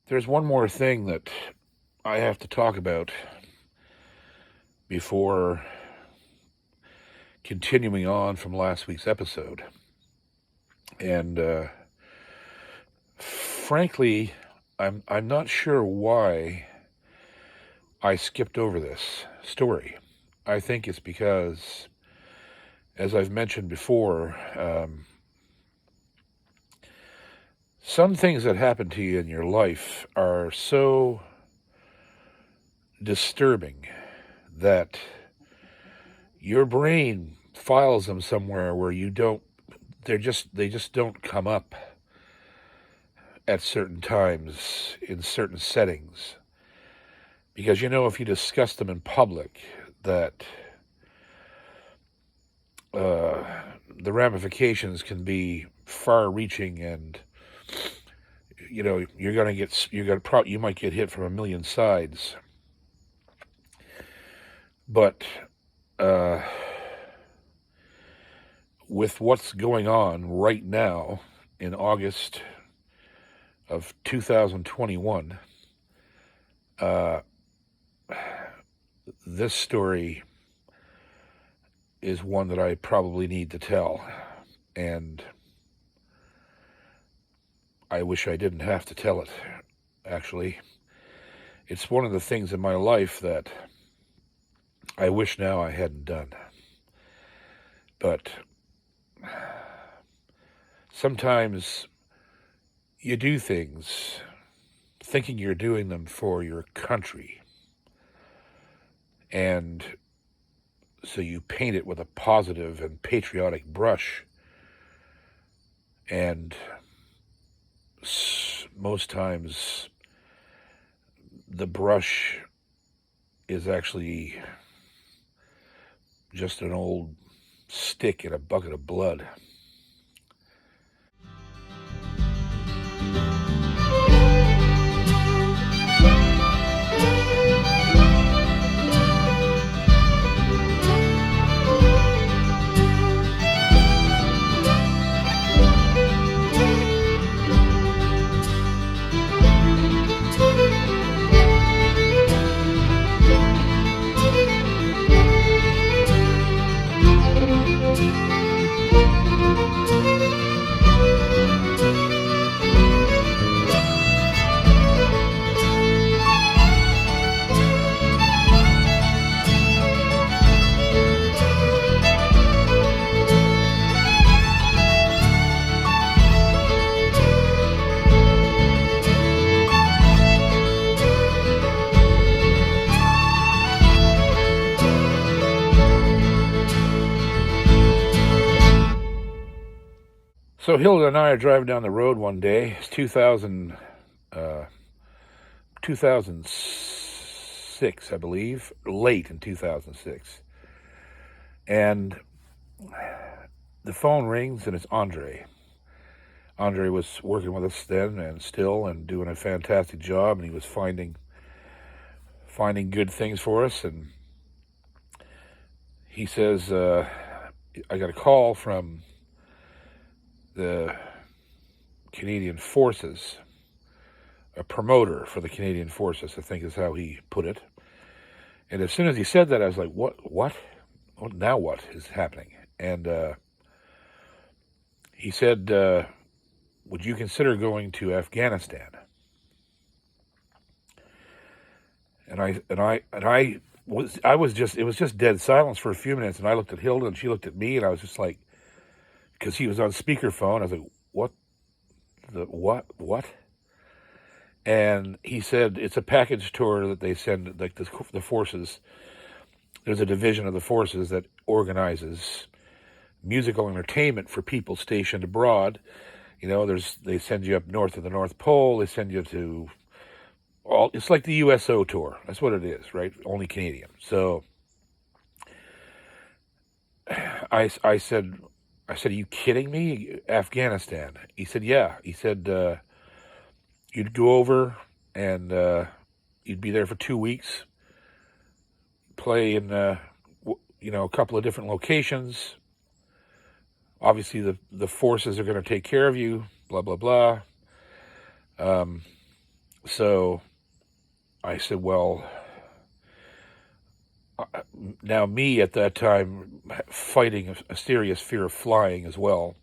There's one more thing that I have to talk about before continuing on from last week's episode. And frankly, I'm not sure why I skipped over this story. I think it's because, as I've mentioned before, some things that happen to you in your life are so disturbing that your brain files them somewhere where they just don't come up at certain times in certain settings. Because if you discuss them in public, that the ramifications can be far-reaching, and you might get hit from a million sides. But with what's going on right now in August of 2021, this story is one that I probably need to tell, and I wish I didn't have to tell it, actually. It's one of the things in my life that I wish now I hadn't done. But sometimes you do things thinking you're doing them for your country, and so you paint it with a positive and patriotic brush, and most times the brush is actually just an old stick in a bucket of blood. So Hilda and I are driving down the road one day. It's 2006, I believe, late in 2006. And the phone rings, and it's Andre. Andre was working with us then and still, and doing a fantastic job, and he was finding good things for us. And he says, I got a call from the Canadian Forces, a promoter for the Canadian Forces, I think is how he put it. And as soon as he said that, I was like, what? Now what is happening? And he said, would you consider going to Afghanistan? And it was just dead silence for a few minutes, and I looked at Hilda and she looked at me, and I was just like, because he was on speakerphone, I was like, what? And he said it's a package tour that they send, like the forces. There's a division of the forces that organizes musical entertainment for people stationed abroad. They send you up north of the North Pole. They send you to it's like the USO tour. That's what it is, right? Only Canadian. So I said, are you kidding me? Afghanistan? He said, yeah. He said, you'd go over and you'd be there for 2 weeks, play in, a couple of different locations. Obviously, the forces are going to take care of you, blah, blah, blah. So I said, well, now me at that time fighting a serious fear of flying as well.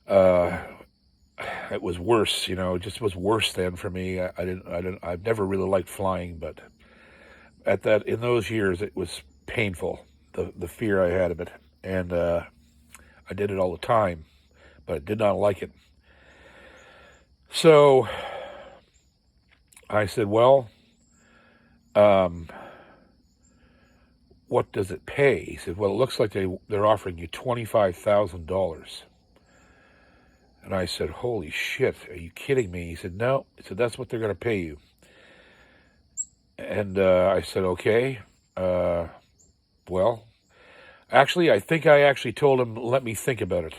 It was worse, it just was worse then for me. I've never really liked flying, but in those years, it was painful, the fear I had of it. And I did it all the time, but I did not like it. So I said, well, what does it pay? He said, well, it looks like they're offering you $25,000. And I said, holy shit, are you kidding me? He said, no. He said, that's what they're going to pay you. And I said, okay. Well, actually, I think I actually told him, let me think about it.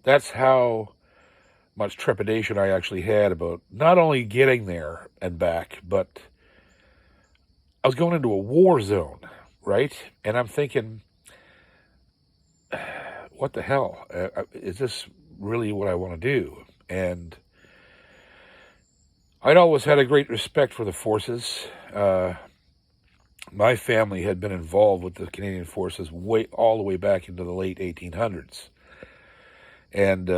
That's how much trepidation I actually had about not only getting there and back, but I was going into a war zone, right? And I'm thinking, what the hell? Is this really what I want to do? And I'd always had a great respect for the forces. My family had been involved with the Canadian Forces all the way back into the late 1800s. And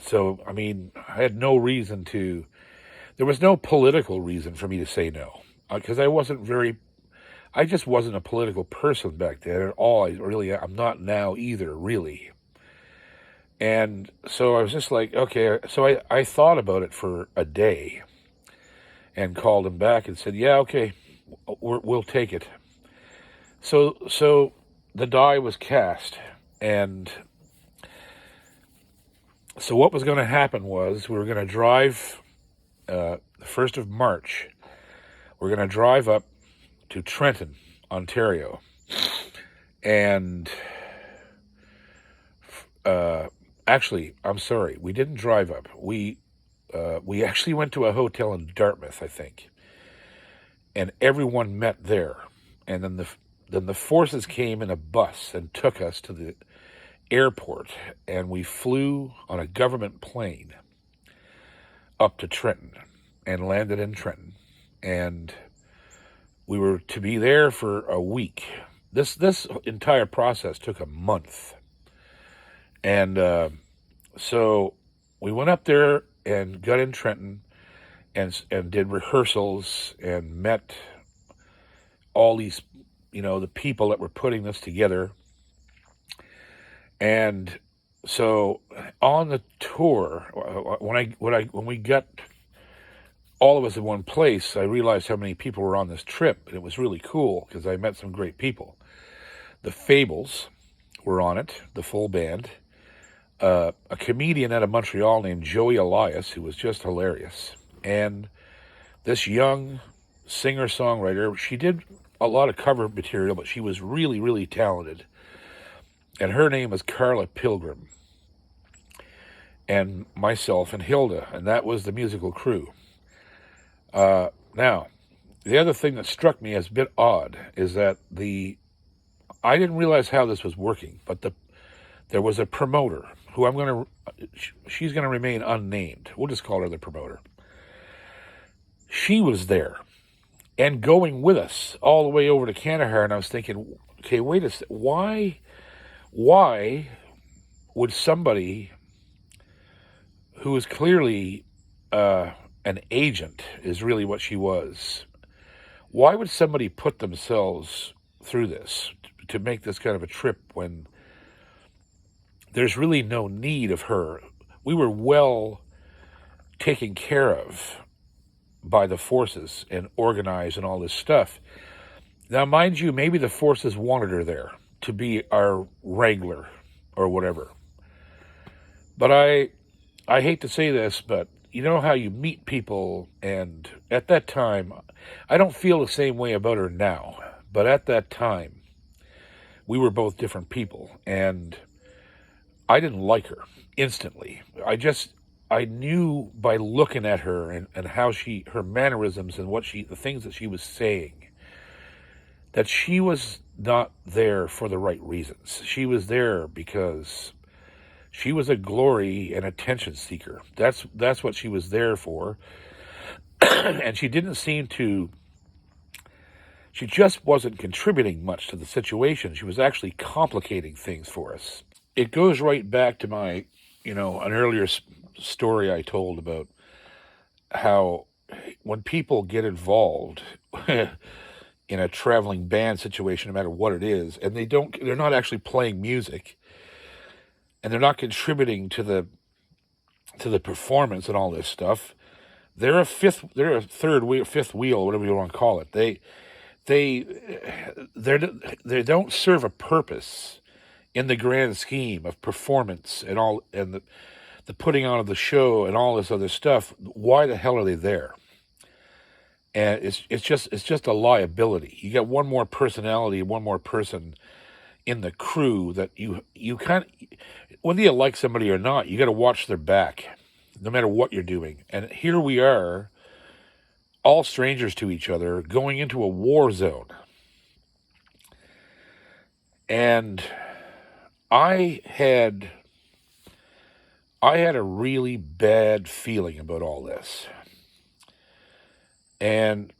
so, I mean, I had no reason there was no political reason for me to say no. Because I just wasn't a political person back then at all. I'm not now either, really. And so I was just like, okay. So I thought about it for a day and called him back and said, yeah, okay, we'll take it. So the die was cast. And so what was going to happen was we were going to drive, the 1st of March, we're going to drive up to Trenton, Ontario. And actually, I'm sorry, we didn't drive up. We actually went to a hotel in Dartmouth, I think, and everyone met there. And then the forces came in a bus and took us to the airport, and we flew on a government plane up to Trenton and landed in Trenton. And we were to be there for a week. This entire process took a month. And so we went up there and got in Trenton and did rehearsals and met all these, the people that were putting this together. And so on the tour, when we got all of us in one place, I realized how many people were on this trip, and it was really cool because I met some great people. The Fables were on it, the full band. A comedian out of Montreal named Joey Elias, who was just hilarious. And this young singer-songwriter, she did a lot of cover material, but she was really, really talented. And her name was Carla Pilgrim. And myself and Hilda, and that was the musical crew. Now, the other thing that struck me as a bit odd is that I didn't realize how this was working, but there was a promoter who she's going to remain unnamed. We'll just call her the promoter. She was there and going with us all the way over to Kandahar. And I was thinking, okay, wait a second. Why would somebody who is clearly an agent, is really what she was, why would somebody put themselves through this to make this kind of a trip when there's really no need of her? We were well taken care of by the forces and organized and all this stuff. Now, mind you, maybe the forces wanted her there to be our wrangler or whatever. But I hate to say this, but you know how you meet people, and at that time, I don't feel the same way about her now, but at that time, we were both different people, and I didn't like her instantly. I knew by looking at her and how her mannerisms and the things that she was saying, that she was not there for the right reasons. She was there because She was a glory and attention seeker. That's what she was there for. And she didn't seem to, she just wasn't contributing much to the situation. She was actually complicating things for us. It goes right back to my, an earlier story I told about how when people get involved in a traveling band situation, no matter what it is, and they're not actually playing music, and they're not contributing to the performance and all this stuff. They're a third wheel, fifth wheel, whatever you want to call it. They don't serve a purpose in the grand scheme of performance and all, and the putting on of the show and all this other stuff. Why the hell are they there? And it's just a liability. You got one more personality, one more person in the crew that you kind of, whether you like somebody or not, you got to watch their back, no matter what you're doing. And here we are, all strangers to each other, going into a war zone. And I had a really bad feeling about all this. And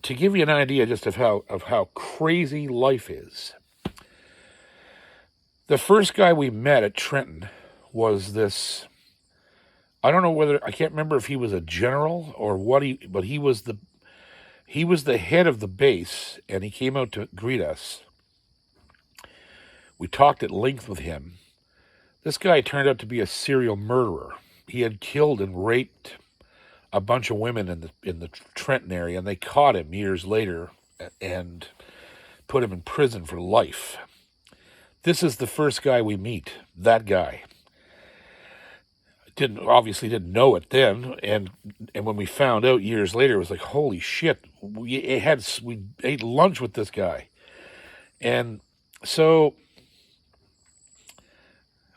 to give you an idea just of how crazy life is, the first guy we met at Trenton was this, I don't know whether, I can't remember if he was a general or what but he was the head of the base, and he came out to greet us. We talked at length with him. This guy turned out to be a serial murderer. He had killed and raped a bunch of women in the Trenton area, and they caught him years later and put him in prison for life. This is the first guy we meet, that guy. Obviously didn't know it then, and when we found out years later, it was like, holy shit, we ate lunch with this guy. And so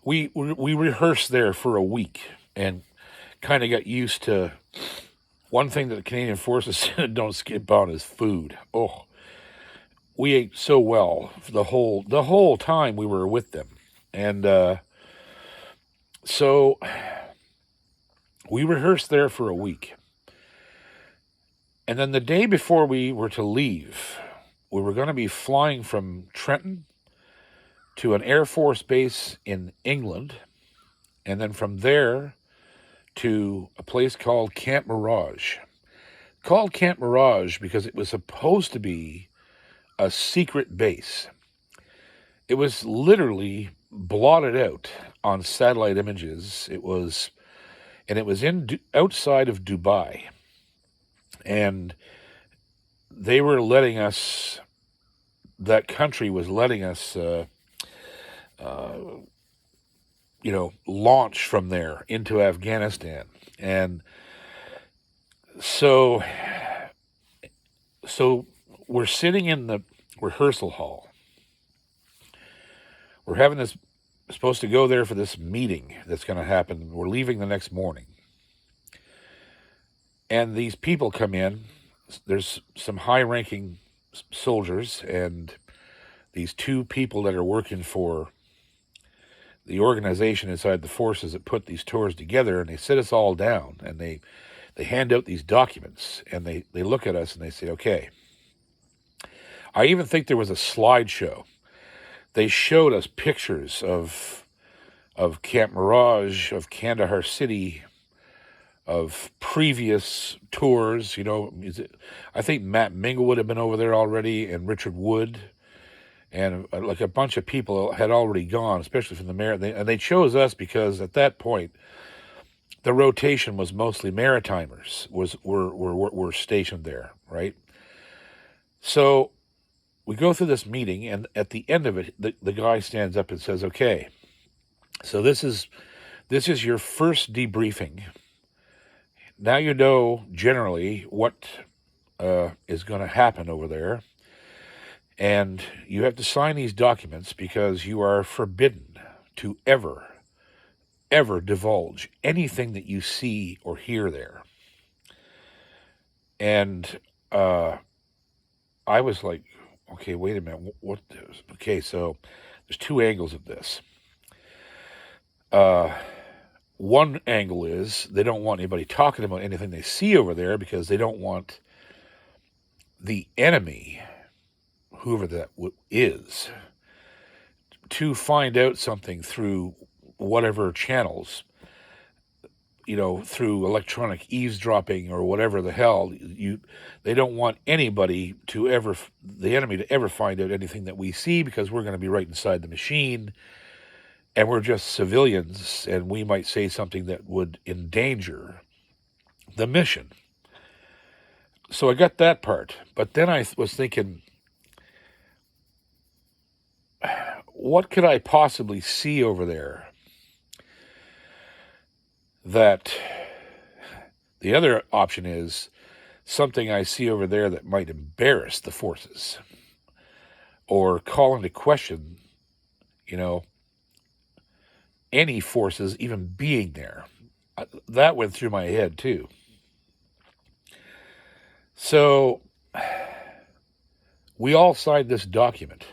we rehearsed there for a week and kind of got used to one thing that the Canadian Forces don't skip on is food. Oh, we ate so well the whole time we were with them. And so we rehearsed there for a week. And then the day before we were to leave, we were going to be flying from Trenton to an Air Force base in England, and then from there to a place called Camp Mirage. Called Camp Mirage because it was supposed to be a secret base. It was literally blotted out on satellite images. It was outside of Dubai, and they were letting us. That country was letting us, launch from there into Afghanistan, and so we're sitting in the rehearsal hall. We're supposed to go there for this meeting that's going to happen. We're leaving the next morning. And these people come in. There's some high-ranking soldiers and these two people that are working for the organization inside the forces that put these tours together, and they sit us all down, and they hand out these documents, and they look at us and they say, okay. I even think there was a slideshow. They showed us pictures of Camp Mirage, of Kandahar City, of previous tours. I think Matt Mingle would have been over there already, and Richard Wood, and like a bunch of people had already gone, especially from the mayor. And they chose us because at that point, the rotation was mostly Maritimers were stationed there, right? So we go through this meeting, and at the end of it, the guy stands up and says, okay, so this is your first debriefing. Now you know generally what is going to happen over there, and you have to sign these documents because you are forbidden to ever divulge anything that you see or hear there. And I was like, okay, wait a minute. What? Okay, so there's two angles of this. One angle is they don't want anybody talking about anything they see over there because they don't want the enemy, whoever that is, to find out something through whatever channels, through electronic eavesdropping or whatever the hell. They don't want anybody the enemy to ever find out anything that we see, because we're going to be right inside the machine, and we're just civilians, and we might say something that would endanger the mission. So I got that part. But then I was thinking, what could I possibly see over there that the other option is something I see over there that might embarrass the forces or call into question, any forces even being there. That went through my head too. So we all signed this document.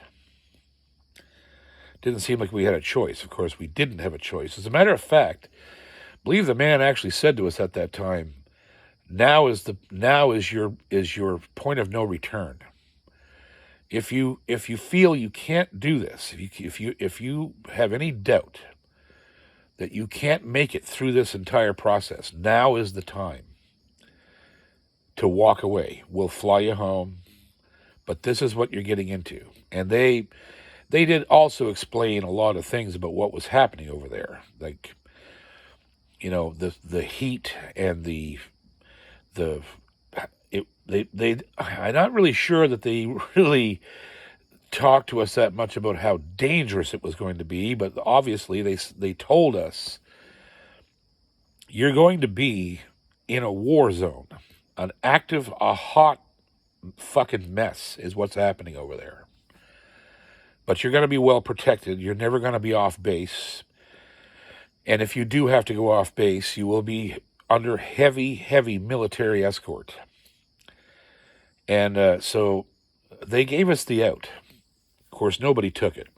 Didn't seem like we had a choice. Of course, we didn't have a choice. As a matter of fact, I believe the man actually said to us at that time, now is your point of no return. If you feel you can't do this, if you have any doubt that you can't make it through this entire process, now is the time to walk away. We'll fly you home, but this is what you're getting into. And they did also explain a lot of things about what was happening over there, like the heat and I'm not really sure that they really talked to us that much about how dangerous it was going to be, but obviously they told us you're going to be in a war zone, a hot fucking mess is what's happening over there. But you're going to be well protected. You're never going to be off base. And if you do have to go off base, you will be under heavy, heavy military escort. And so they gave us the out. Of course, nobody took it.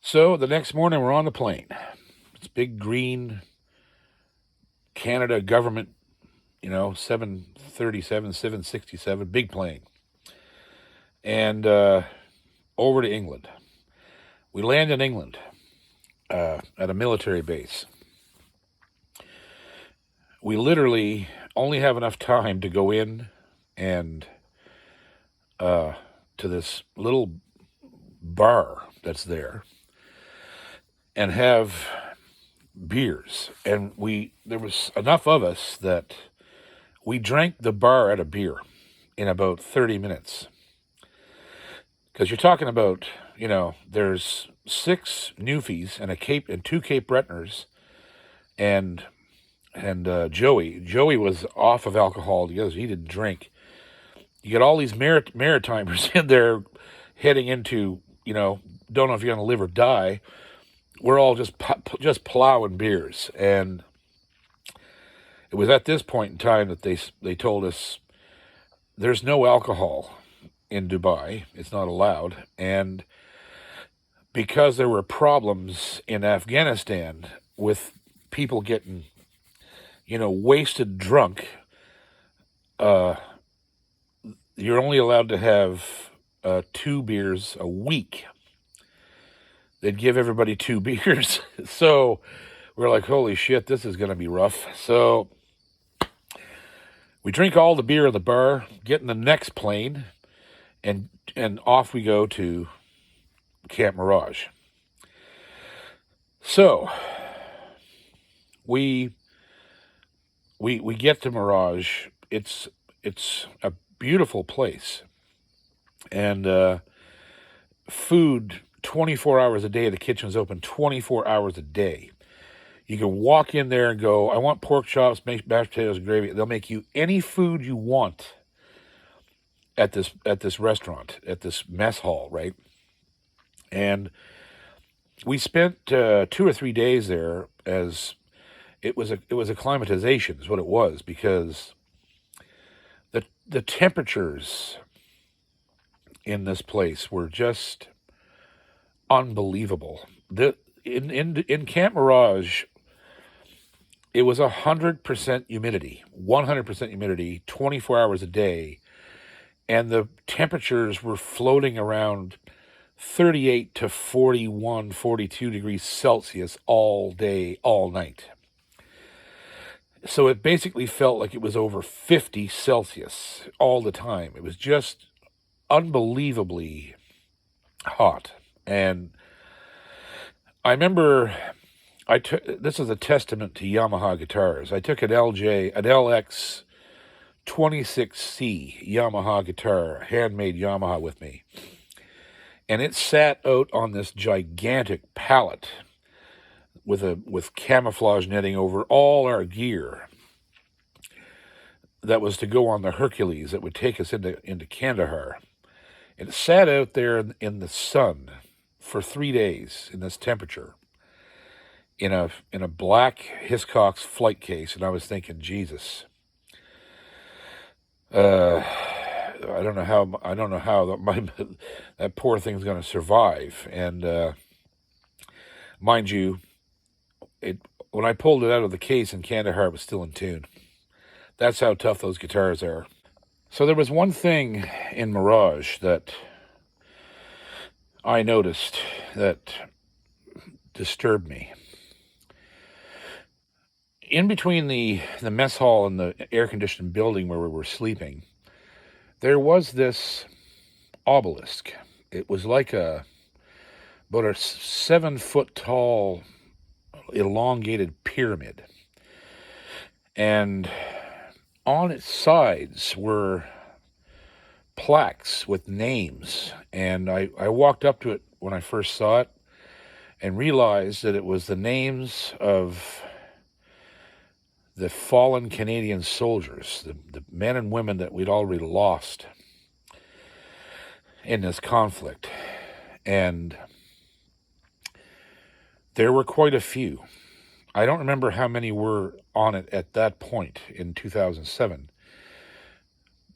So the next morning, we're on the plane. It's big green Canada government, 737, 767, big plane. And over to England. We land in England at a military base. We literally only have enough time to go in and to this little bar that's there and have beers. And there was enough of us that we drank the bar at a beer in about 30 minutes. Because you're talking about, there's 6 Newfies and two Cape Bretonners, and Joey was off of alcohol because he didn't drink. You get all these Maritimers in there heading into, don't know if you're going to live or die. We're all just plowing beers. And it was at this point in time that they told us there's no alcohol in Dubai. It's not allowed. And because there were problems in Afghanistan with people getting, wasted drunk, you're only allowed to have 2 beers a week. They'd give everybody 2 beers. So we're like, holy shit, this is going to be rough. So we drink all the beer in the bar, get in the next plane, and off we go to Camp Mirage. So we get to Mirage. It's a beautiful place, and food 24 hours a day. The kitchen's open 24 hours a day. You can walk in there and go, I want pork chops, mashed potatoes, and gravy. They'll make you any food you want at this restaurant, at this mess hall, right? And we spent 2 or 3 days there. As it was acclimatization is what it was, because the temperatures in this place were just unbelievable. in Camp Mirage, it was 100% humidity, 100% humidity, 24 hours a day, and the temperatures were floating around 38 to 41, 42 degrees Celsius all day, all night. So it basically felt like it was over 50 Celsius all the time. It was just unbelievably hot. And I remember this is a testament to Yamaha guitars. I took an LX 26C Yamaha guitar, handmade Yamaha, with me. And it sat out on this gigantic pallet with camouflage netting over all our gear that was to go on the Hercules that would take us into Kandahar. And it sat out there in the sun for 3 days in this temperature in a black Hiscox flight case. And I was thinking, Jesus, I don't know how that poor thing's going to survive. And mind you, when I pulled it out of the case in Kandahar, it was still in tune. That's how tough those guitars are. So there was one thing in Mirage that I noticed that disturbed me. In between the mess hall and the air-conditioned building where we were sleeping, there was this obelisk. It was like about a 7-foot tall, elongated pyramid. And on its sides were plaques with names. And I walked up to it when I first saw it and realized that it was the names of the fallen Canadian soldiers, the men and women that we'd already lost in this conflict. And there were quite a few. I don't remember how many were on it at that point in 2007,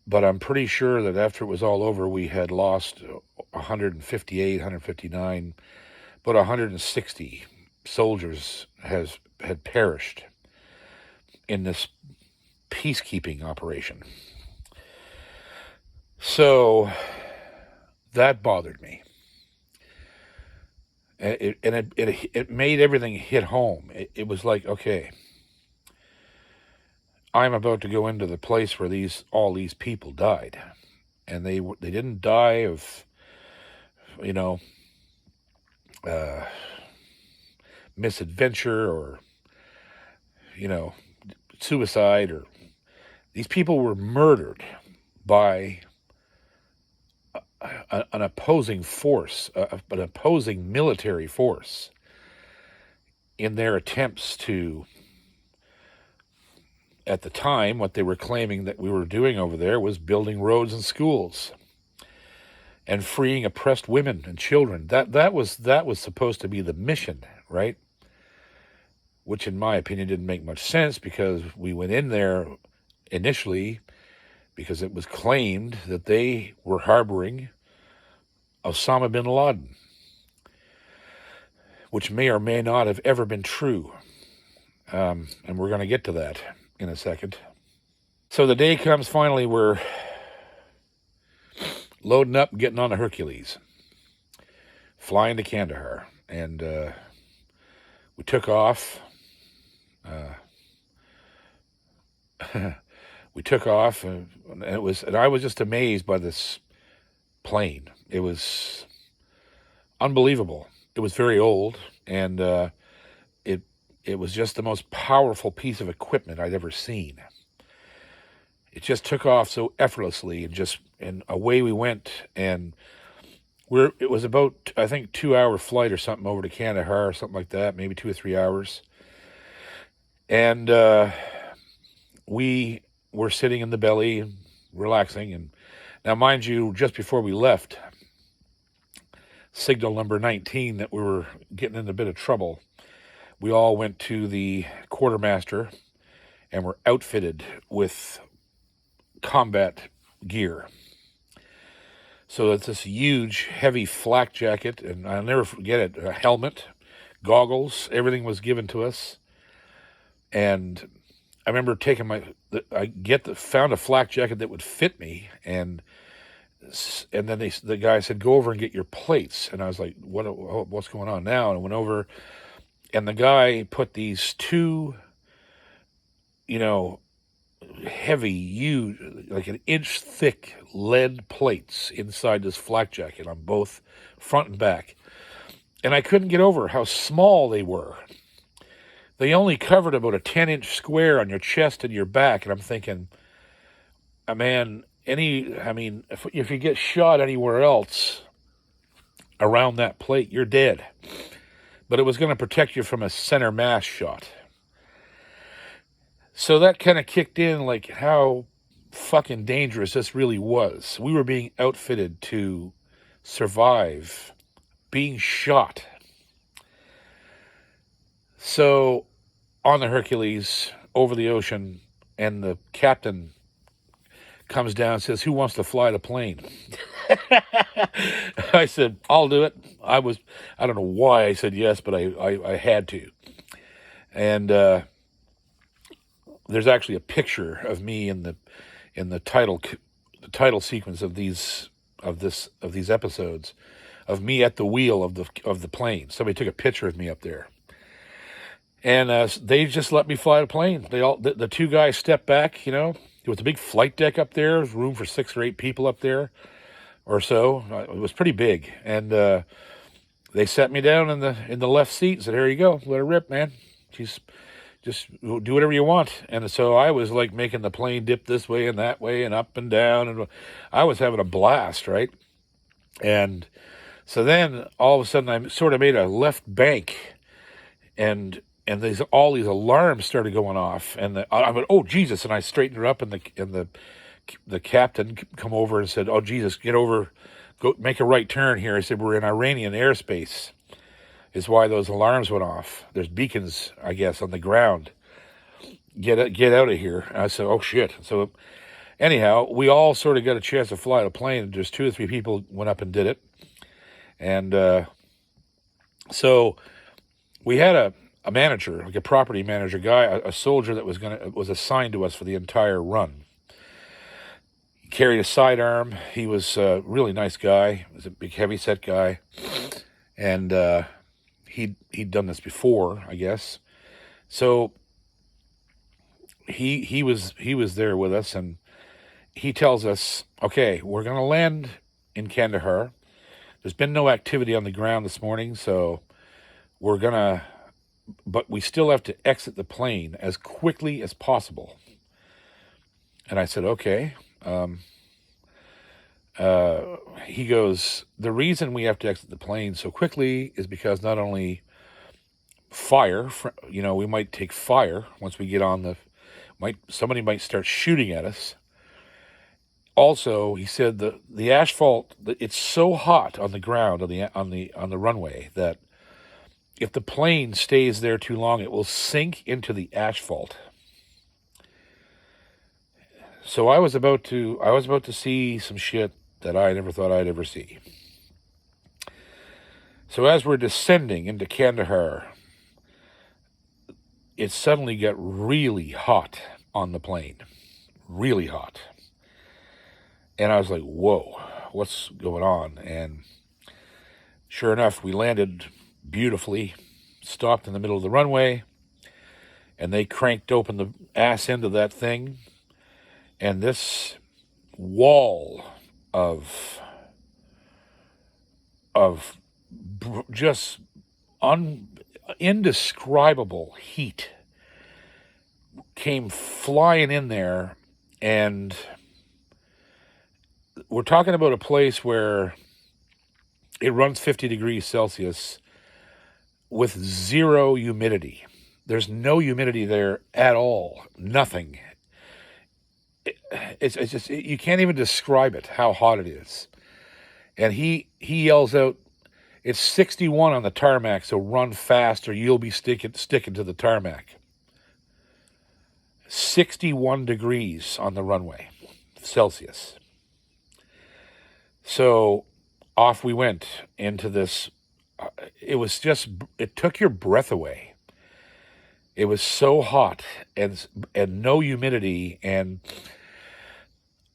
but I'm pretty sure that after it was all over, we had lost 158, 159, but 160 soldiers had perished in this peacekeeping operation. So that bothered me. It made everything hit home. It was like, okay, I'm about to go into the place where all these people died, and they didn't die of, misadventure or, suicide, or these people were murdered by an opposing force, an opposing military force, in their attempts to, at the time, what they were claiming that we were doing over there was building roads and schools and freeing oppressed women and children. That was supposed to be the mission, right? Which, in my opinion, didn't make much sense, because we went in there initially because it was claimed that they were harboring Osama bin Laden, which may or may not have ever been true. And we're going to get to that in a second. So the day comes, finally, we're loading up, getting on a Hercules, flying to Kandahar, and we took off. We took off, and I was just amazed by this plane. It was unbelievable. It was very old, and it was just the most powerful piece of equipment I'd ever seen. It just took off so effortlessly, and away we went. And it was about, I think, 2-hour flight or something over to Kandahar, or something like that, maybe 2 or 3 hours. And we were sitting in the belly and relaxing. And now, mind you, just before we left, signal number 19, that we were getting in a bit of trouble, we all went to the quartermaster and were outfitted with combat gear. So it's this huge, heavy flak jacket, and I'll never forget it, a helmet, goggles, everything was given to us. And I remember taking found a flak jacket that would fit me, and then the guy said, "Go over and get your plates." And I was like, what's going on now? And I went over, and the guy put these two, heavy, huge, like an inch thick lead plates inside this flak jacket on both front and back. And I couldn't get over how small they were. They only covered about a 10-inch square on your chest and your back. And I'm thinking, man, if you get shot anywhere else around that plate, you're dead. But it was going to protect you from a center mass shot. So that kind of kicked in, like, how fucking dangerous this really was. We were being outfitted to survive being shot. So on the Hercules, over the ocean, and the captain comes down and says, "Who wants to fly the plane?" I said, "I'll do it." I don't know why I said yes, but I had to. And there's actually a picture of me in the title sequence of these episodes, of me at the wheel of the plane. Somebody took a picture of me up there. And they just let me fly the plane. The two guys stepped back, There was a big flight deck up there. There was room for 6 or 8 people up there or so. It was pretty big. And they sat me down in the left seat and said, "Here you go. Let her rip, man. Just do whatever you want." And so I was like making the plane dip this way and that way and up and down. And I was having a blast, right? And so then all of a sudden I sort of made a left bank, and all these alarms started going off, and I went, "Oh Jesus!" And I straightened her up, and the captain come over and said, "Oh Jesus, get over, go make a right turn here." I said, "We're in Iranian airspace. Is why those alarms went off. There's beacons, I guess, on the ground. Get out of here." And I said, "Oh shit!" So anyhow, we all sort of got a chance to fly the plane, and just 2 or 3 people went up and did it, and so we had a manager, like a property manager guy, a soldier that was assigned to us for the entire run. He carried a sidearm. He was a really nice guy. He was a big, heavy-set guy, and he'd done this before, I guess. So he was there with us, and he tells us, "Okay, we're going to land in Kandahar. There's been no activity on the ground this morning, so but we still have to exit the plane as quickly as possible." And I said, "Okay." He goes, "The reason we have to exit the plane so quickly is because not only fire, we might take fire once we get on somebody might start shooting at us. Also," he said, the asphalt, it's so hot on the ground on the runway that if the plane stays there too long, it will sink into the asphalt. So I was about to see some shit that I never thought I'd ever see. So as we're descending into Kandahar, it suddenly got really hot on the plane. Really hot. And I was like, "Whoa, what's going on?" And sure enough, we landed beautifully, stopped in the middle of the runway, and they cranked open the ass end of that thing, and this wall of just indescribable heat came flying in there. And we're talking about a place where it runs 50 degrees Celsius with zero humidity. There's no humidity there at all. Nothing. It's just, you can't even describe it, how hot it is. And he yells out, "It's 61 on the tarmac, so run fast or you'll be sticking to the tarmac." 61 degrees on the runway, Celsius. So off we went into this it was just, it took your breath away. It was so hot and no humidity. And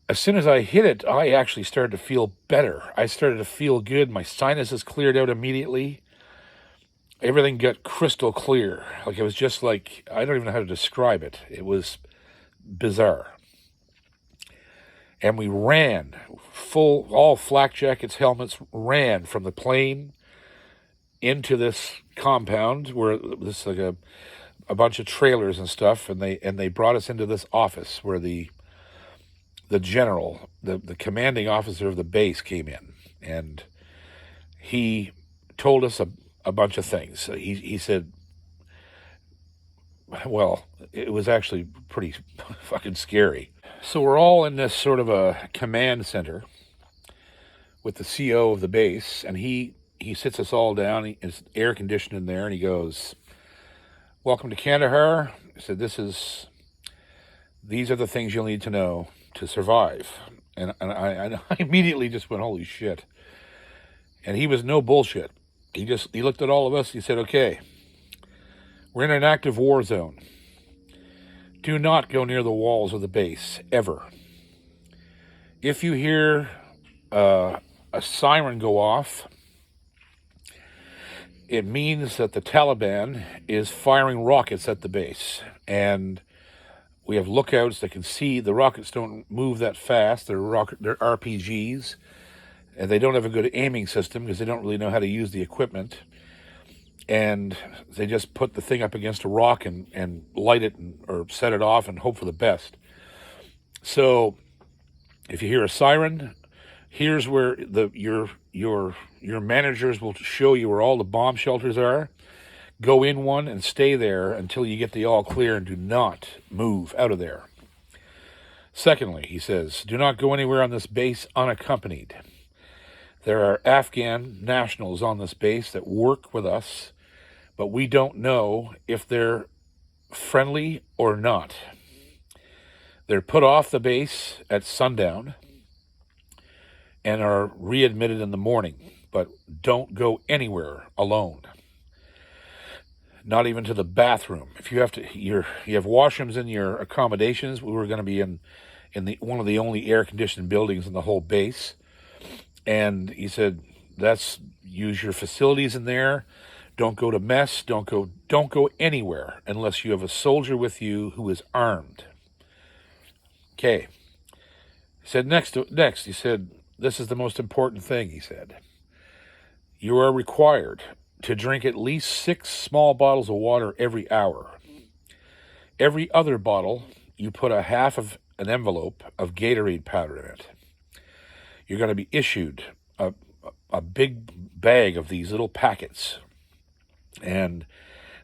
as soon as I hit it, I actually started to feel better. I started to feel good. My sinuses cleared out immediately. Everything got crystal clear. Like, it was just like, I don't even know how to describe it. It was bizarre. And we ran, all flak jackets, helmets, ran from the plane into this compound where this, like, a bunch of trailers and stuff, and they brought us into this office where the general, the commanding officer of the base came in, and he told us a bunch of things. He said, well, it was actually pretty fucking scary. So we're all in this sort of a command center with the CO of the base, and he sits us all down. It's air conditioned in there, and he goes, "Welcome to Kandahar." He said, "These are the things you'll need to know to survive." And I immediately just went, holy shit. And he was no bullshit. He looked at all of us. He said, "Okay, we're in an active war zone. Do not go near the walls of the base, ever. If you hear a siren go off, it means that the Taliban is firing rockets at the base. And we have lookouts that can see the rockets don't move that fast. They're RPGs. And they don't have a good aiming system because they don't really know how to use the equipment. And they just put the thing up against a rock and light it or set it off and hope for the best. So if you hear a siren, here's where your managers will show you where all the bomb shelters are. Go in one and stay there until you get the all clear, and do not move out of there. Secondly, he says, do not go anywhere on this base unaccompanied. There are Afghan nationals on this base that work with us, but we don't know if they're friendly or not. They're put off the base at sundown and are readmitted in the morning, but don't go anywhere alone. Not even to the bathroom. If you have washrooms in your accommodations. We were going to be in one of the only air-conditioned buildings in the whole base. And he said, use your facilities in there. Don't go to mess. Don't go anywhere unless you have a soldier with you who is armed. Okay. He said, next, he said, this is the most important thing, he said. You are required to drink at least 6 small bottles of water every hour. Every other bottle, you put a half of an envelope of Gatorade powder in it. You're going to be issued a big bag of these little packets. And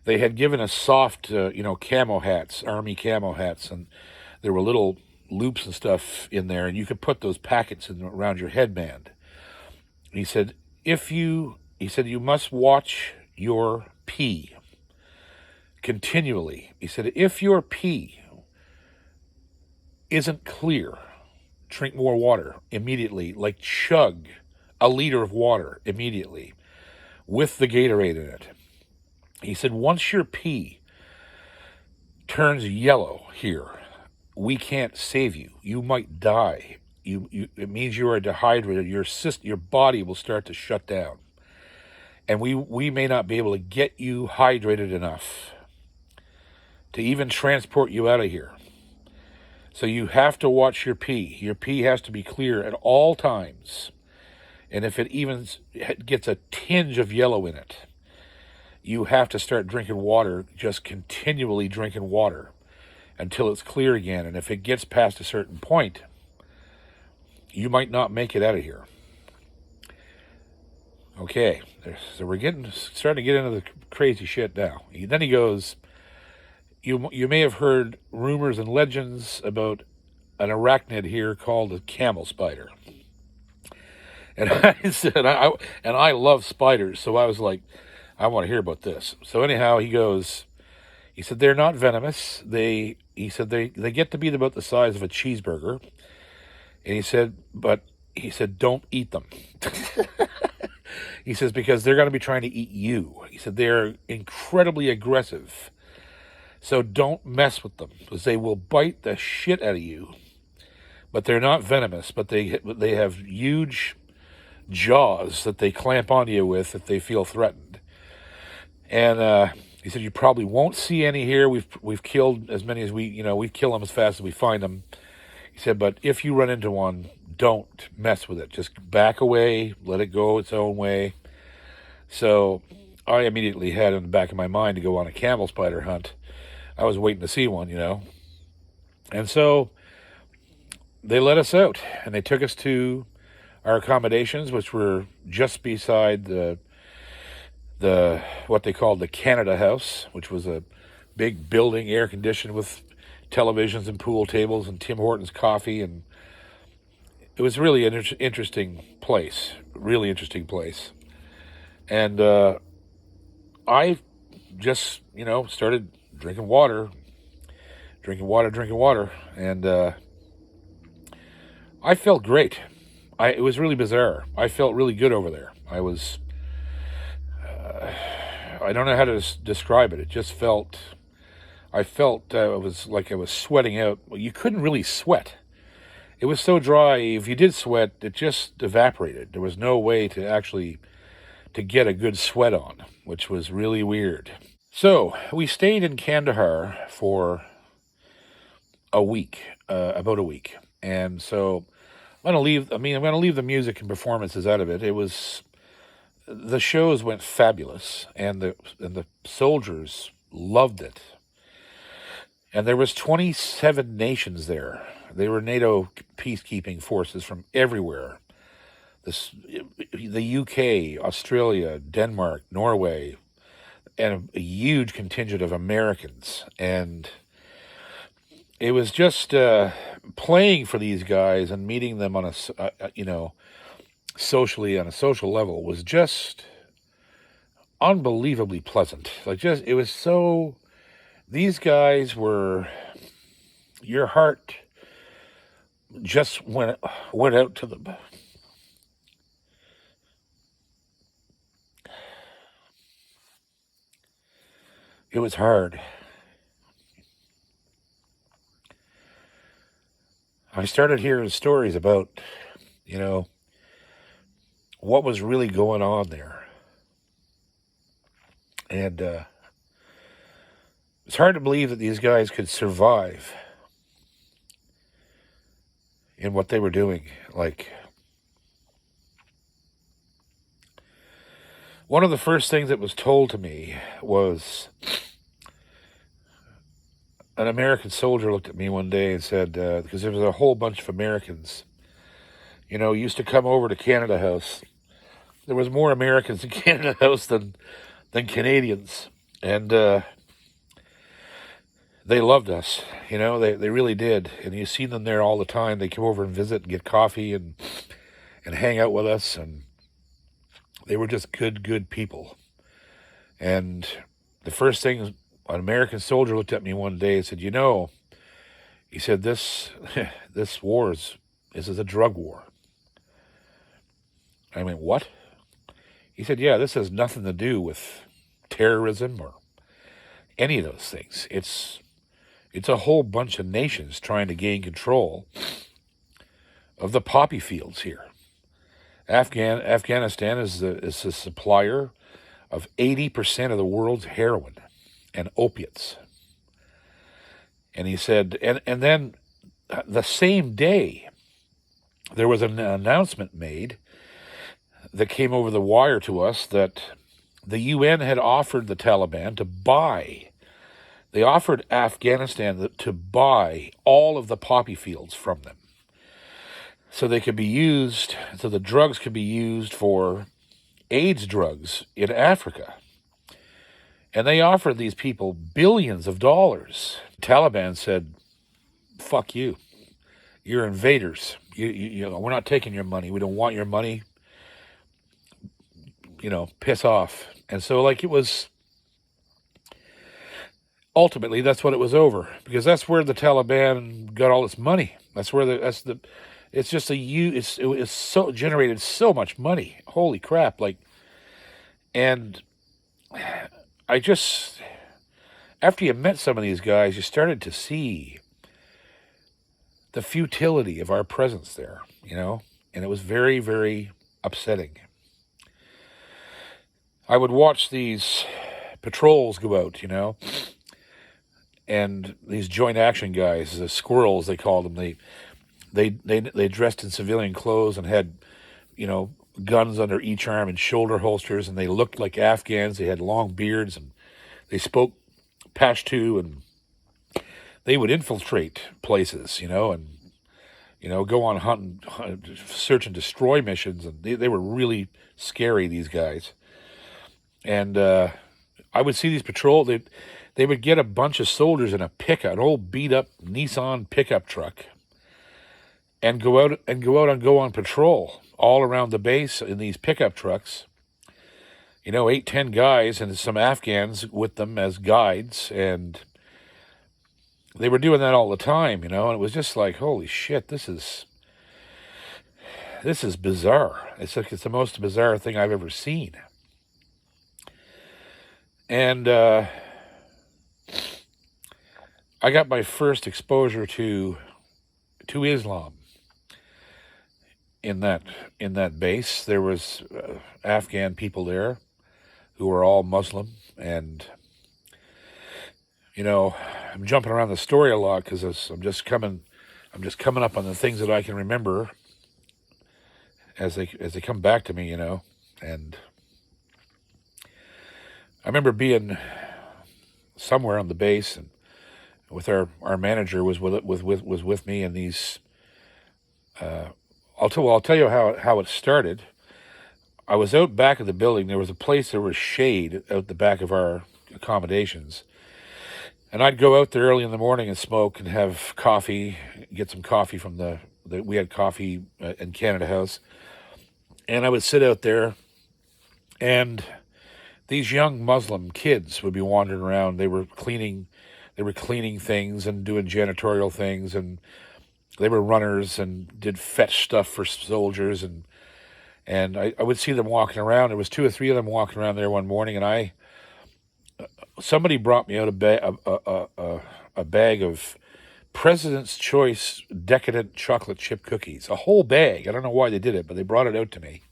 they had given us soft, camo hats, army camo hats, and there were little loops and stuff in there, and you could put those packets around your headband. He said, you must watch your pee continually. He said, if your pee isn't clear, drink more water immediately, like chug a liter of water immediately with the Gatorade in it. He said, once your pee turns yellow here, we can't save you. You might die. It means you are dehydrated. Your body will start to shut down. And we may not be able to get you hydrated enough to even transport you out of here. So you have to watch your pee. Your pee has to be clear at all times. And if it even gets a tinge of yellow in it, you have to start drinking water, just continually drinking water until it's clear again. And if it gets past a certain point, you might not make it out of here. Okay, so we're starting to get into the crazy shit now. Then he goes, you may have heard rumors and legends about an arachnid here called a camel spider. And I said, I love spiders, so I was like, I want to hear about this. So anyhow, he said, they're not venomous. He said they get to be about the size of a cheeseburger. And he said, don't eat them. He says, because they're going to be trying to eat you. He said, they're incredibly aggressive. So don't mess with them, because they will bite the shit out of you. But they're not venomous, but they have huge jaws that they clamp onto you with if they feel threatened. And he said, you probably won't see any here. We've killed as many as we kill them as fast as we find them. He said, but if you run into one, don't mess with it. Just back away, let it go its own way. So I immediately had in the back of my mind to go on a camel spider hunt. I was waiting to see one, And so they let us out, and they took us to our accommodations, which were just beside the what they called the Canada House, which was a big building, air conditioned, with televisions and pool tables and Tim Hortons coffee, and it was really an interesting place, And I just started drinking water, and I felt great. It was really bizarre. I felt really good over there. I don't know how to describe it. It just felt, it was like I was sweating out. Well, you couldn't really sweat. It was so dry. If you did sweat, it just evaporated. There was no way to get a good sweat on, which was really weird. So we stayed in Kandahar for about a week. And so I'm going to leave the music and performances out of it. The shows went fabulous, and the soldiers loved it. And there was 27 nations there. They were NATO peacekeeping forces from everywhere. The UK, Australia, Denmark, Norway, and a huge contingent of Americans. And it was just playing for these guys and meeting them on socially, on a social level, was just unbelievably pleasant. It was so, these guys were, your heart just went out to them. It was hard. I started hearing stories about, what was really going on there. And it's hard to believe that these guys could survive in what they were doing. One of the first things that was told to me was, an American soldier looked at me one day and said, because there was a whole bunch of Americans, used to come over to Canada House. There was more Americans in Canada House than Canadians. And they loved us, they really did. And you see them there all the time. They come over and visit and get coffee and hang out with us. And they were just good people. And the first thing, an American soldier looked at me one day and said, he said, this war this is a drug war. I mean, what? He said, yeah, this has nothing to do with terrorism or any of those things. It's a whole bunch of nations trying to gain control of the poppy fields here. Afghanistan is a supplier of 80% of the world's heroin and opiates. And he said, and then the same day, there was an announcement made that came over the wire to us that the UN had offered the Taliban they offered Afghanistan to buy all of the poppy fields from them. So the drugs could be used for AIDS drugs in Africa. And they offered these people billions of dollars. The Taliban said, fuck you. You're invaders. We're not taking your money. We don't want your money. Piss off. And so it was, ultimately that's what it was over, because that's where the Taliban got all its money. That's where It's just it was so generated so much money. Holy crap! Like, and I just after you met some of these guys, you started to see the futility of our presence there, and it was very, very upsetting. I would watch these patrols go out, and these joint action guys, the squirrels they called them, they dressed in civilian clothes and had, guns under each arm and shoulder holsters, and they looked like Afghans. They had long beards and they spoke Pashto, and they would infiltrate places, and go on search and destroy missions, and they were really scary, these guys. And I would see these patrol. They would get a bunch of soldiers in an old beat up Nissan pickup truck, and go on patrol all around the base in these pickup trucks. 8-10 guys and some Afghans with them as guides, and they were doing that all the time, and it was just like, holy shit, this is bizarre. It's like it's the most bizarre thing I've ever seen. And I got my first exposure to Islam in that base. There was Afghan people there who were all Muslim, and I'm jumping around the story a lot because I'm just coming up on the things that I can remember as they come back to me, and I remember being somewhere on the base, and with our manager was with me, and these I'll tell you how it started. I was out back of the building. There was a place, there was shade out the back of our accommodations. And I'd go out there early in the morning and smoke and have coffee, get some coffee from we had coffee in Canada House. And I would sit out there, and these young Muslim kids would be wandering around. They were cleaning things and doing janitorial things, and they were runners and did fetch stuff for soldiers, and I would see them walking around. There was 2 or 3 of them walking around there one morning, and somebody brought me out a bag of President's Choice decadent chocolate chip cookies, a whole bag. I don't know why they did it, but they brought it out to me.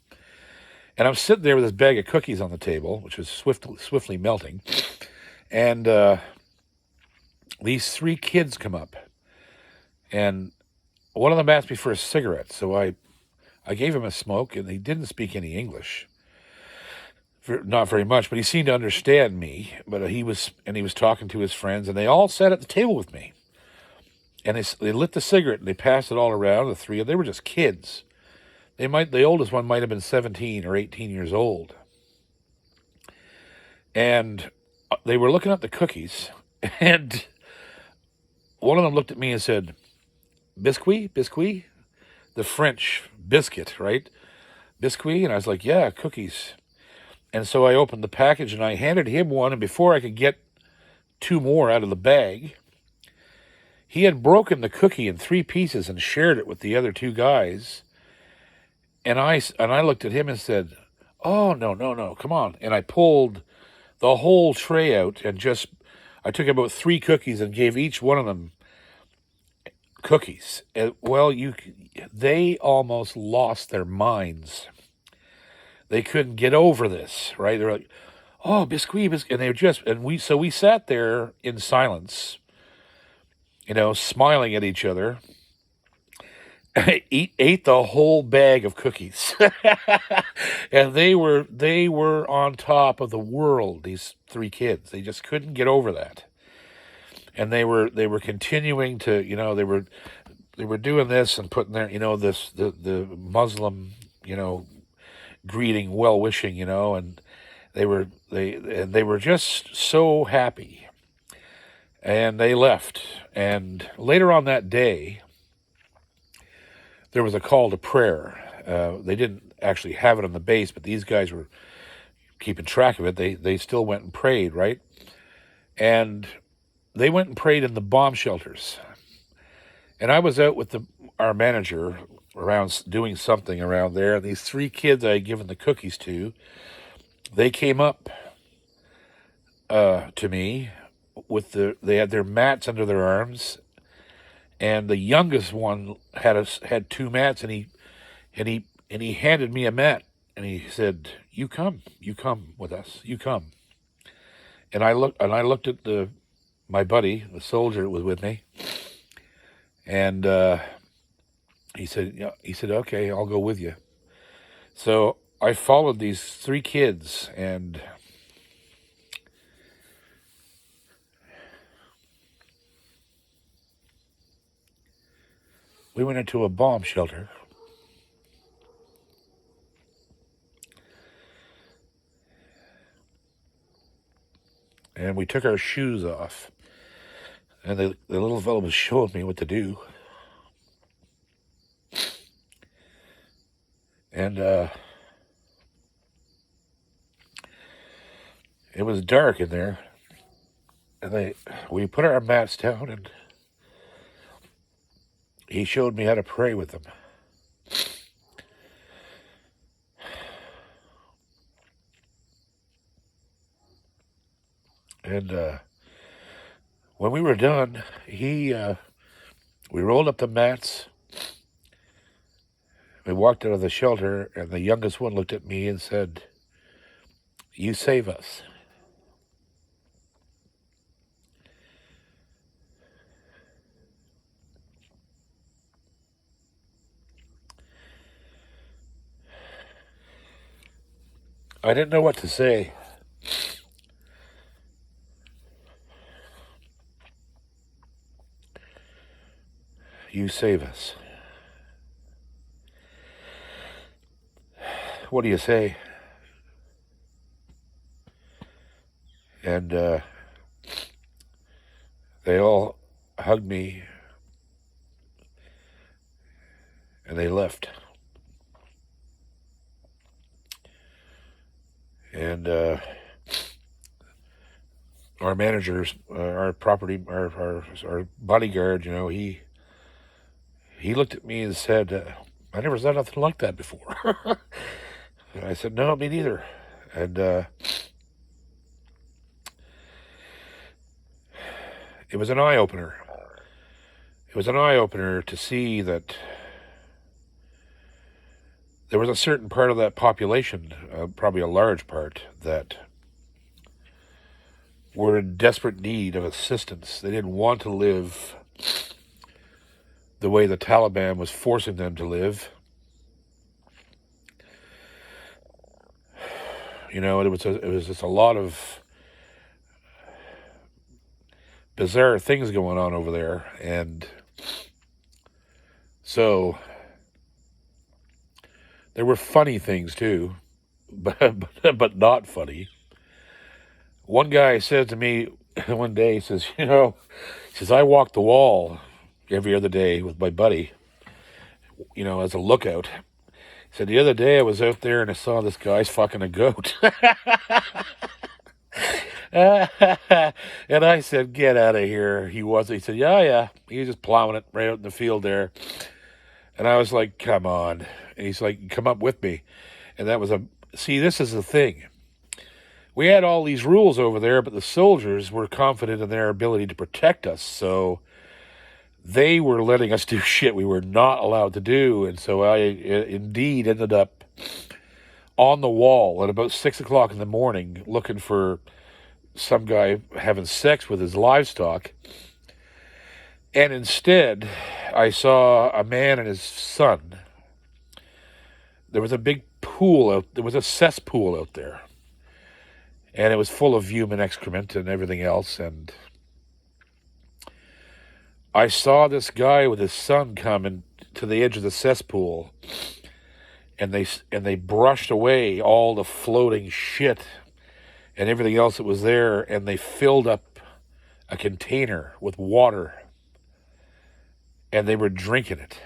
And I'm sitting there with this bag of cookies on the table, which was swiftly melting. And these 3 kids come up, and one of them asked me for a cigarette. So I gave him a smoke, and he didn't speak any English. Not very much, but he seemed to understand me. But he was talking to his friends, and they all sat at the table with me. And they lit the cigarette, and they passed it all around. The 3 they were just kids. The oldest one might have been 17 or 18 years old. And they were looking at the cookies, and one of them looked at me and said, "Biscuit, biscuit," the French biscuit, right? Biscuit, and I was like, "Yeah, cookies." And so I opened the package and I handed him one, and before I could get 2 more out of the bag, he had broken the cookie in 3 pieces and shared it with the other 2 guys. And I looked at him and said, "Oh, no, come on." And I pulled the whole tray out, and I took about 3 cookies and gave each one of them cookies. And, well, they almost lost their minds. They couldn't get over this, right? They're like, "Oh, biscuit," and we sat there in silence, smiling at each other. Ate the whole bag of cookies, and they were on top of the world. These 3 kids, they just couldn't get over that, and they were continuing to, they were doing this and putting their, the Muslim, greeting, well wishing, and they were just so happy, and they left. And later on that day, there was a call to prayer. They didn't actually have it on the base, but these guys were keeping track of it. They still went and prayed, right? And they went and prayed in the bomb shelters. And I was out with our manager around doing something around there, and these 3 kids I had given the cookies to, they came up to me with they had their mats under their arms, and the youngest one had 2 mats, and he handed me a mat, and he said, you come with us, you come." And I looked at my buddy, the soldier that was with me, and he said, "Yeah." He said, "Okay, I'll go with you." So I followed these 3 kids, and we went into a bomb shelter. And we took our shoes off. And the little fellow was showing me what to do. And it was dark in there. And we put our mats down, and he showed me how to pray with them. And when we were done, we rolled up the mats. We walked out of the shelter, and the youngest one looked at me and said, "You save us." I didn't know what to say. You save us. What do you say? And they all hugged me, and they left. And our managers, our bodyguard, he looked at me and said, "I never saw nothing like that before." And I said, "No, me neither." And it was an eye-opener. It was an eye-opener to see that there was a certain part of that population, probably a large part, that were in desperate need of assistance. They didn't want to live the way the Taliban was forcing them to live. It was just a lot of bizarre things going on over there, and so there were funny things too, but not funny. One guy said to me one day, he says, "I walk the wall every other day with my buddy, as a lookout." He said, "The other day I was out there and I saw this guy's fucking a goat." And I said, "Get out of here." He said, yeah. He was just plowing it right out in the field there. And I was like, "Come on." And he's like, "Come up with me." And this is the thing. We had all these rules over there, but the soldiers were confident in their ability to protect us. So they were letting us do shit we were not allowed to do. And so I indeed ended up on the wall at about 6 o'clock in the morning looking for some guy having sex with his livestock. And instead, I saw a man and his son. There was a big pool there was a cesspool out there. And it was full of human excrement and everything else. And I saw this guy with his son coming to the edge of the cesspool. And they brushed away all the floating shit and everything else that was there. And they filled up a container with water. And they were drinking it.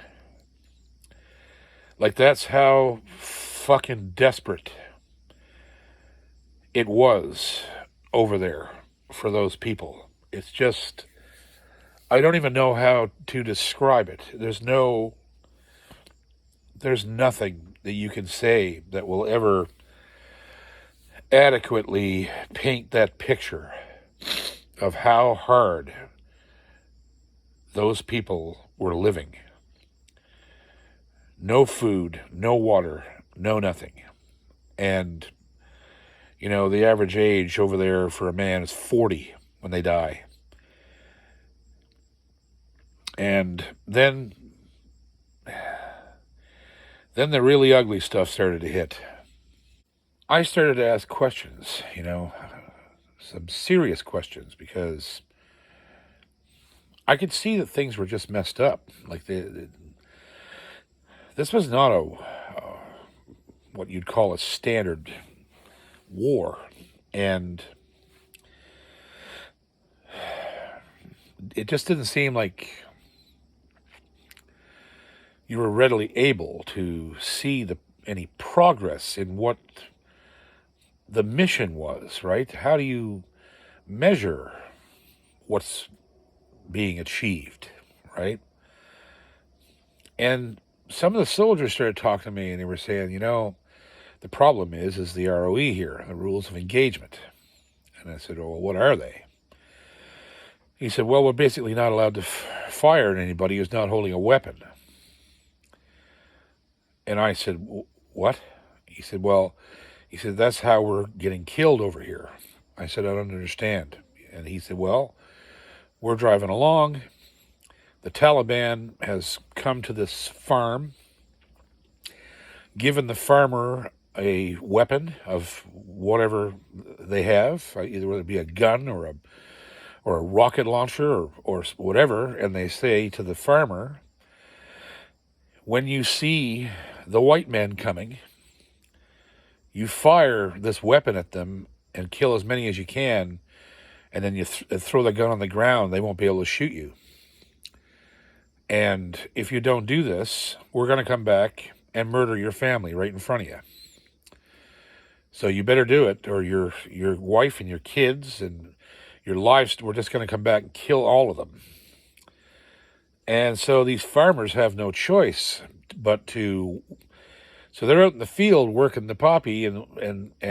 Like, that's how fucking desperate it was over there for those people. It's just, I don't even know how to describe it. There's no there's nothing that you can say that will ever adequately paint that picture of how hard those people were living. No food, no water, no nothing. And, the average age over there for a man is 40 when they die. And then the really ugly stuff started to hit. I started to ask questions, some serious questions, because I could see that things were just messed up. Like this was not what you'd call a standard war, and it just didn't seem like you were readily able to see any progress in what the mission was, right? How do you measure what's being achieved, right? And some of the soldiers started talking to me, and they were saying, the problem is the ROE here, the rules of engagement. And I said, well, what are they? He said, well, we're basically not allowed to fire at anybody who's not holding a weapon. And I said, what? He said, that's how we're getting killed over here. I said, I don't understand. And he said, well, we're driving along. The Taliban has come to this farm, given the farmer a weapon of whatever they have, either whether it be a gun or a rocket launcher or whatever, and they say to the farmer, when you see the white men coming, you fire this weapon at them and kill as many as you can, and then you throw the gun on the ground. They won't be able to shoot you. And if you don't do this, we're going to come back and murder your family right in front of you. So you better do it, or your wife and your kids and your lives, we're just going to come back and kill all of them. And so these farmers have no choice but to... So they're out in the field working the poppy, and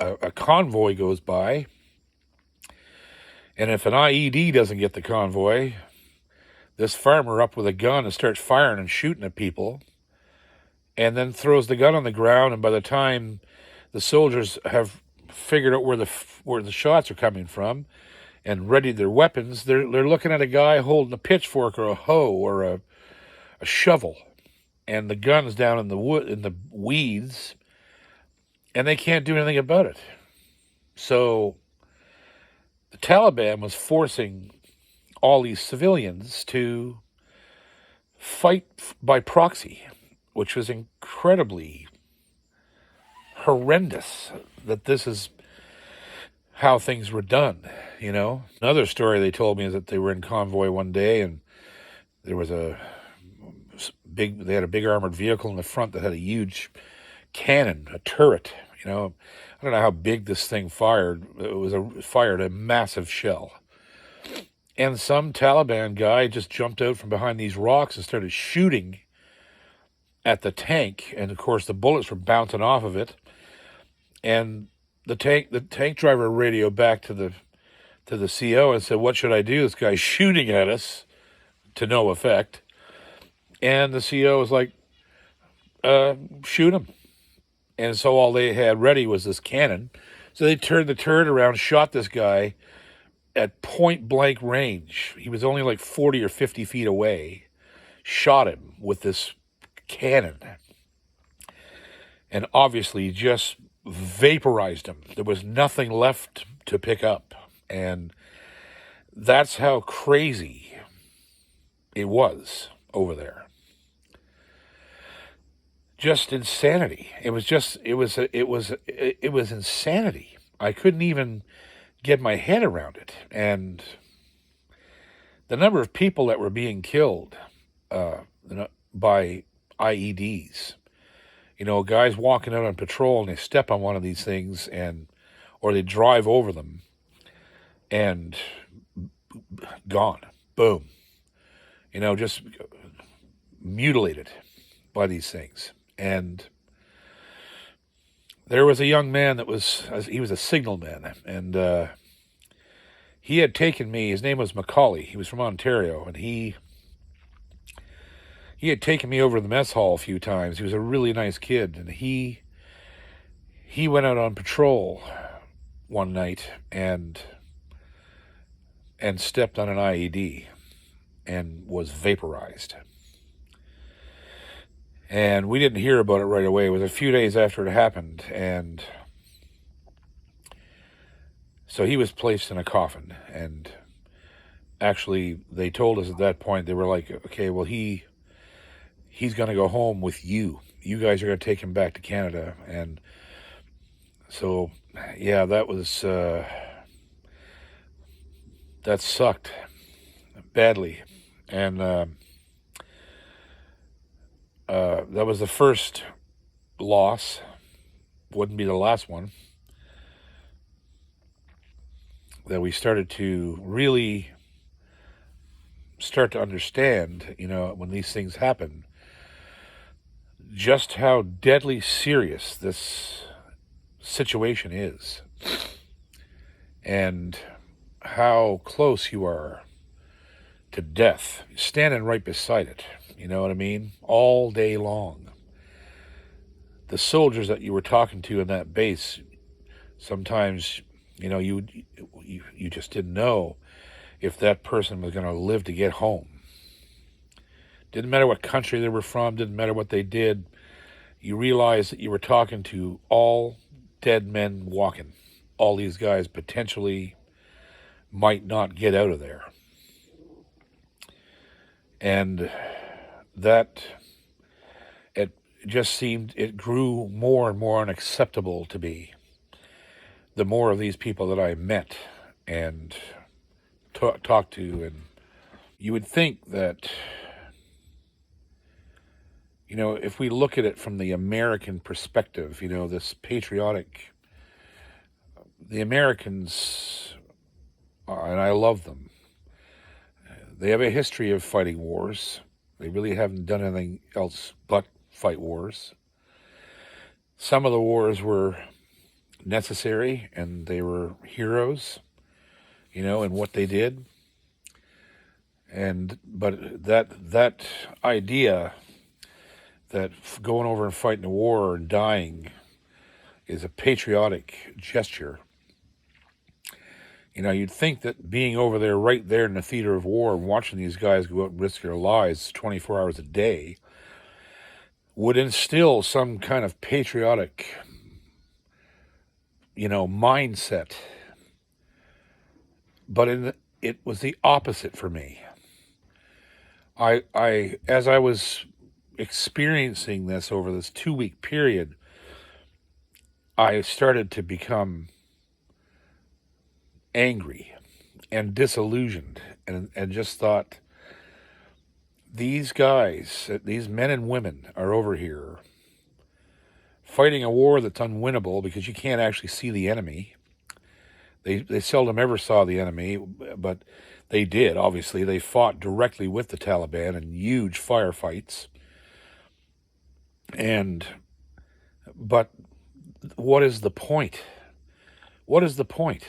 a convoy goes by. And if an IED doesn't get the convoy, this farmer up with a gun and starts firing and shooting at people, and then throws the gun on the ground. And by the time the soldiers have figured out where the shots are coming from and readied their weapons, they're looking at a guy holding a pitchfork or a hoe or a shovel, and the gun's down in the weeds, and they can't do anything about it. So the Taliban was forcing all these civilians to fight by proxy, which was incredibly horrendous that this is how things were done, Another story they told me is that they were in convoy one day, and there was they had a big armored vehicle in the front that had a huge cannon, a turret, I don't know how big this thing fired. It fired a massive shell. And some Taliban guy just jumped out from behind these rocks and started shooting at the tank. And of course, the bullets were bouncing off of it. And the tank driver radioed back to the CO and said, "What should I do? This guy's shooting at us," to no effect. And the CO was like, "Shoot him." And so all they had ready was this cannon. So they turned the turret around, shot this guy at point blank range. He was only like 40 or 50 feet away, shot him with this cannon, and obviously just vaporized him. There was nothing left to pick up. And that's how crazy it was over there. Just insanity. It was insanity. I couldn't even get my head around it. And the number of people that were being killed by IEDs, guys walking out on patrol and they step on one of these things or they drive over them and gone, boom, just mutilated. by these things. And there was a young man he was a signalman, and he had taken me. His name was Macaulay. He was from Ontario, and he had taken me over to the mess hall a few times. He was a really nice kid, and he went out on patrol one night and stepped on an IED and was vaporized. And we didn't hear about it right away. It was a few days after it happened, and so he was placed in a coffin. And actually, they told us at that point, they were like, okay, well, he's going to go home with you. You guys are going to take him back to Canada. And so, yeah, that sucked badly. And that was the first loss. Wouldn't be the last one. That we started to really start to understand, when these things happen, just how deadly serious this situation is, and how close you are to death, standing right beside it. You know what I mean? All day long. The soldiers that you were talking to in that base, sometimes, you just didn't know if that person was going to live to get home. Didn't matter what country they were from, didn't matter what they did. You realized that you were talking to all dead men walking. All these guys potentially might not get out of there. And that, it grew more and more unacceptable to me the more of these people that I met and talked to. And you would think that, if we look at it from the American perspective, this patriotic, the Americans, and I love them, they have a history of fighting wars. They really haven't done anything else but fight wars. Some of the wars were necessary, and they were heroes, in what they did. But that idea that going over and fighting a war and dying is a patriotic gesture. You'd think that being over there, right there in the theater of war, and watching these guys go out and risk their lives 24 hours a day would instill some kind of patriotic, mindset. But it was the opposite for me. As I was experiencing this over this 2-week period, I started to become angry and disillusioned, and just thought, these guys, these men and women are over here fighting a war that's unwinnable because you can't actually see the enemy. They seldom ever saw the enemy, but they did, obviously. They fought directly with the Taliban in huge firefights. But what is the point? What is the point?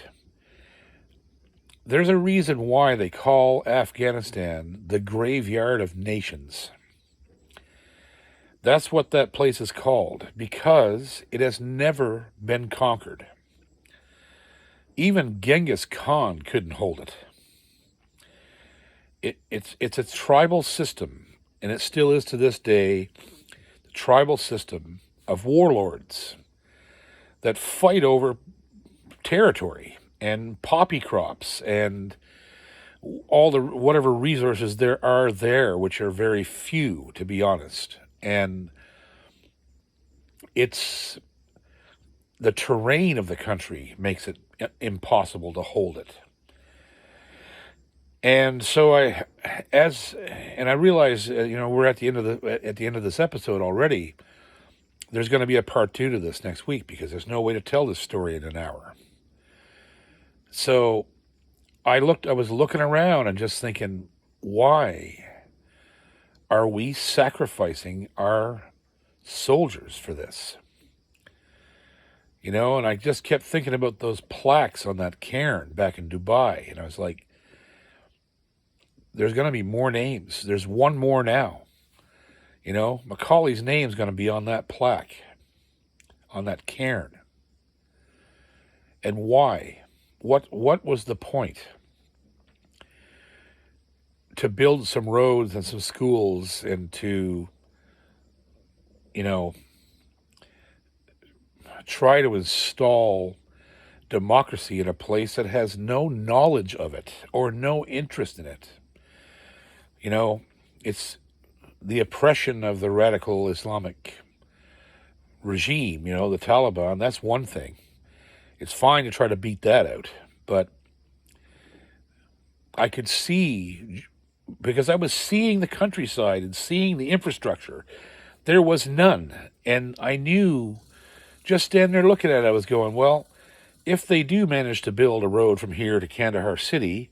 There's a reason why they call Afghanistan the graveyard of nations. That's what that place is called, because it has never been conquered. Even Genghis Khan couldn't hold it. It's a tribal system, and it still is to this day, the tribal system of warlords that fight over territory and poppy crops and all the whatever resources there are there, which are very few, to be honest. And it's the terrain of the country makes it impossible to hold it. And so I realize, we're at the end of this episode already. There's going to be a part 2 to this next week, because there's no way to tell this story in an hour. So I was looking around and just thinking, why are we sacrificing our soldiers for this? And I just kept thinking about those plaques on that cairn back in Dubai. And I was like, there's going to be more names. There's one more now. Macaulay's name's going to be on that plaque, on that cairn. And why? What was the point? To build some roads and some schools and to, try to install democracy in a place that has no knowledge of it or no interest in it. It's the oppression of the radical Islamic regime, the Taliban. That's one thing. It's fine to try to beat that out, but I could see, because I was seeing the countryside and seeing the infrastructure, there was none. And I knew, just standing there looking at it, I was going, well, if they do manage to build a road from here to Kandahar city,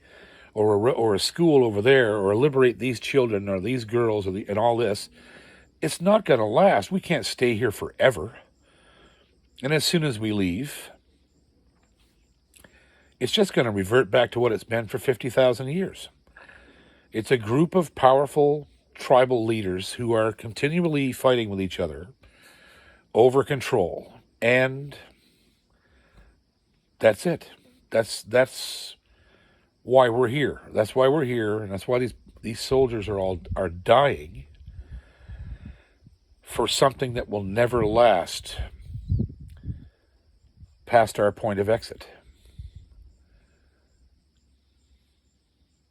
or a school over there, or liberate these children or these girls and all this, it's not going to last. We can't stay here forever. And as soon as we leave, it's just going to revert back to what it's been for 50,000 years. It's a group of powerful tribal leaders who are continually fighting with each other over control. And that's it. That's why we're here. That's why we're here, and that's why these soldiers are dying for something that will never last past our point of exit.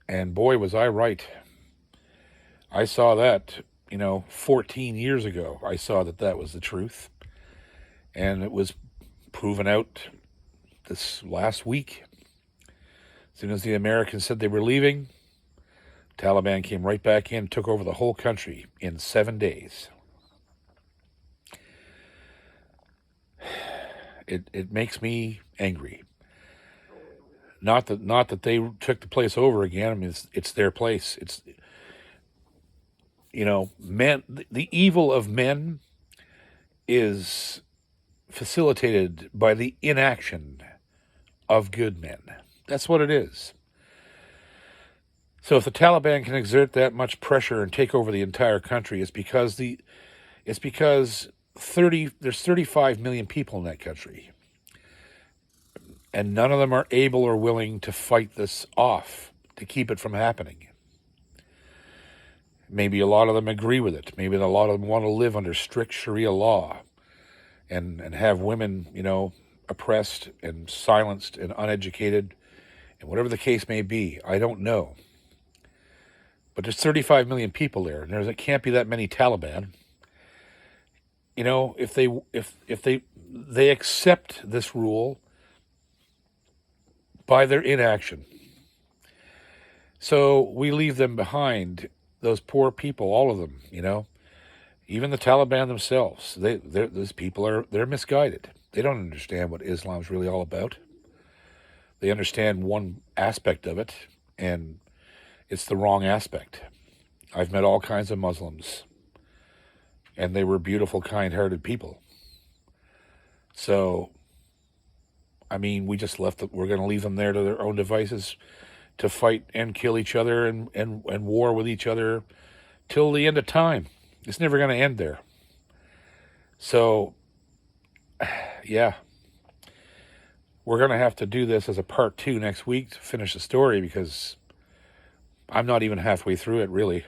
And boy, was I right. I saw that, 14 years ago. I saw that was the truth. And it was proven out this last week. As soon as the Americans said they were leaving, Taliban came right back in, took over the whole country in 7 days. It makes me angry. Not that they took the place over again. I mean, it's their place. It's, men. The evil of men is facilitated by the inaction of good men. That's what it is. So if the Taliban can exert that much pressure and take over the entire country, it's because there's 35 million people in that country. And none of them are able or willing to fight this off, to keep it from happening. Maybe a lot of them agree with it. Maybe a lot of them want to live under strict Sharia law and have women, oppressed and silenced and uneducated, and whatever the case may be. I don't know. But there's 35 million people there, and there can't be that many Taliban. If they accept this rule by their inaction. So we leave them behind, those poor people, all of them, even the Taliban themselves. Those people they're misguided. They don't understand what Islam's really all about. They understand one aspect of it, and it's the wrong aspect. I've met all kinds of Muslims, and they were beautiful, kind-hearted people. So, I mean, we're going to leave them there to their own devices to fight and kill each other and war with each other till the end of time. It's never going to end there. So, yeah. We're going to have to do this as a part 2 next week to finish the story, because I'm not even halfway through it, really.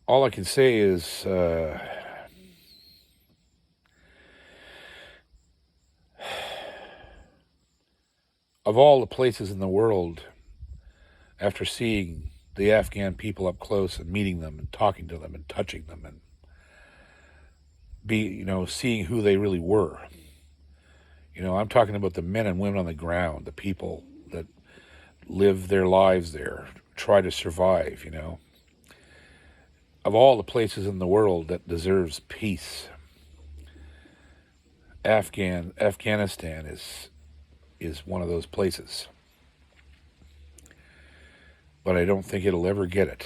All I can say is of all the places in the world, after seeing the Afghan people up close and meeting them and talking to them and touching them and seeing who they really were. I'm talking about the men and women on the ground, the people that live their lives there, try to survive, Of all the places in the world that deserves peace, Afghanistan is one of those places. but I don't think it'll ever get it.